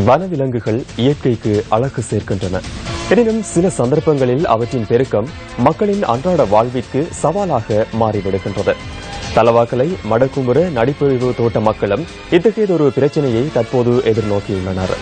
வனவிலங்குகள் இயற்கைக்கு அழகு சேர்க்கின்றன. எனினும் சில சந்தர்ப்பங்களில் அவற்றின் பெருக்கம் மக்களின் அன்றாட வாழ்விற்கு சவாலாக மாறிவிடுகின்றது. தலவாக்கலை, மடக்கும்புற, நடுப்பிரிவு தோட்ட மக்களும் இத்தகையதொரு பிரச்சினையை தற்போது எதிர்நோக்கியுள்ளனர்.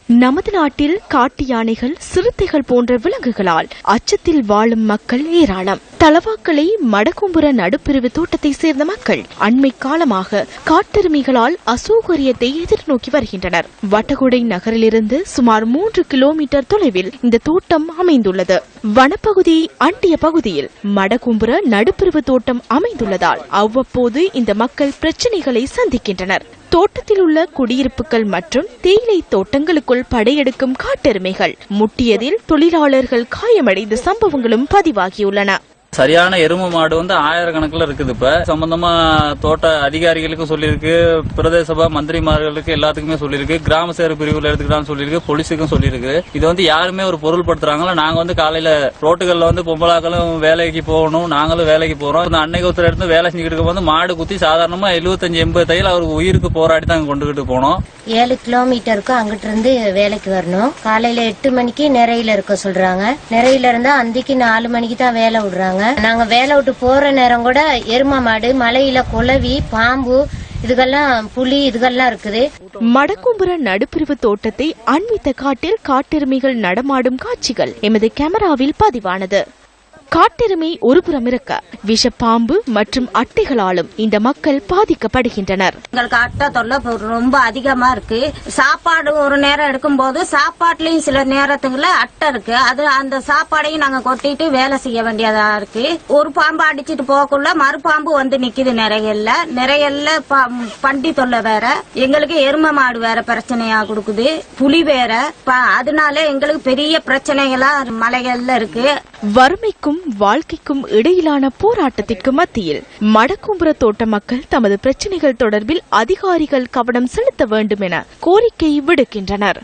நமது நாட்டில் காட்டு யானைகள், சிறுத்தைகள் போன்ற விலங்குகளால் அச்சத்தில் வாழும் மக்கள் ஏராளம். தலவாக்கலை, மடக்கும்புற நடுப்பிரிவு தோட்டத்தை சேர்ந்த மக்கள் அண்மை காலமாக காட்டெருமைகளால் அசௌகரியத்தை எதிர்நோக்கி வருகின்றனர். வட்டகுடை நகரிலிருந்து சுமார் 3 கிலோமீட்டர் தொலைவில் இந்த தோட்டம் அமைந்துள்ளது. வனப்பகுதியை அண்டிய பகுதியில் மடக்கும்புற நடுப்பிரிவு தோட்டம் அமைந்துள்ளதால் அவ்வப்போது இந்த மக்கள் பிரச்சினைகளை சந்திக்கின்றனர். தோட்டத்தில் உள்ள குடியிருப்புகள் மற்றும் தேயிலை தோட்டங்களுக்குள் படையெடுக்கும் காட்டெருமைகள் முட்டியதில் தொழிலாளர்கள் காயமடைந்த சம்பவங்களும் பதிவாகியுள்ளன. சரியான எருமை மாடு ஆயிரக்கணக்கில் இருக்குது. இப்ப சம்பந்தமா தோட்ட அதிகாரிகளுக்கும் சொல்லியிருக்கு, பிரதேச சபா மந்திரிமார்களுக்கு எல்லாத்துக்குமே சொல்லியிருக்கு, கிராம சேர பிரிவுல எடுத்துக்கிட்டான்னு சொல்லியிருக்கு, போலீஸுக்கும் சொல்லியிருக்கு. இது யாருமே ஒரு பொருள்படுத்துறாங்களா? நாங்க காலையில ரோட்டுகள்ல பொம்பளாக்களும் வேலைக்கு போகணும், நாங்களும் வேலைக்கு போறோம். அன்னைக்கு ஒருத்தர் எடுத்து வேலை செஞ்சுக்கிட்டு இருக்கும் மாடு குத்தி சாதாரணமா 75-80 தையல் அவருக்கு உயிருக்கு போராடி தான் கொண்டுகிட்டு போனோம். 7 கிலோமீட்டருக்கு அங்கிட்டு இருந்து வேலைக்கு வரணும். காலையில 8 மணிக்கு நிறையில இருக்க சொல்றாங்க. நிறையில இருந்தா அந்திக்கு 4 மணிக்கு தான் வேலை விடுறாங்க. நாங்க வேலை விட்டு போற நேரம் கூட எரும மாடு, மலையில குளவி, பாம்பு, இதுகெல்லாம் புலி, இதுகெல்லாம் இருக்குது. மடக்கும்புற நடுப்பிரிவு தோட்டத்தை அண்மித்த காட்டில் காட்டெருமைகள் நடமாடும் காட்சிகள் எமது கேமராவில் பதிவானது. காட்டெருமை ஒருபுறம் இருக்க விஷப்பாம்பு மற்றும் அட்டைகளாலும் இந்த மக்கள் பாதிக்கப்படுகின்றனர். எங்களுக்கு அட்டை தொல்லை ரொம்ப அதிகமா இருக்கு. சாப்பாடு ஒரு நேரம் எடுக்கும் போது சாப்பாட்டுலயும் சில நேரத்துக்குள்ள அட்டை இருக்கு. அது அந்த சாப்பாடையும் நாங்க கொட்டிட்டு வேலை செய்ய வேண்டியதா இருக்கு. ஒரு பாம்பு அடிச்சிட்டு போகக்குள்ள மறுபாம்பு நிக்குது. நிறையல்ல பண்டி தொல்லை வேற, எங்களுக்கு எரும மாடு வேற பிரச்சனையா கொடுக்குது, புலி வேற. அதனால எங்களுக்கு பெரிய பிரச்சனைகளா மலைகள்ல இருக்கு. வறுமைக்கும் வாழ்க்கைக்கும் இடையிலான போராட்டத்திற்கு மத்தியில் மடக்கும்புற தோட்ட மக்கள் தமது பிரச்சினைகள் தொடர்பில் அதிகாரிகள் கவனம் செலுத்த வேண்டும் என கோரிக்கை விடுக்கின்றனர்.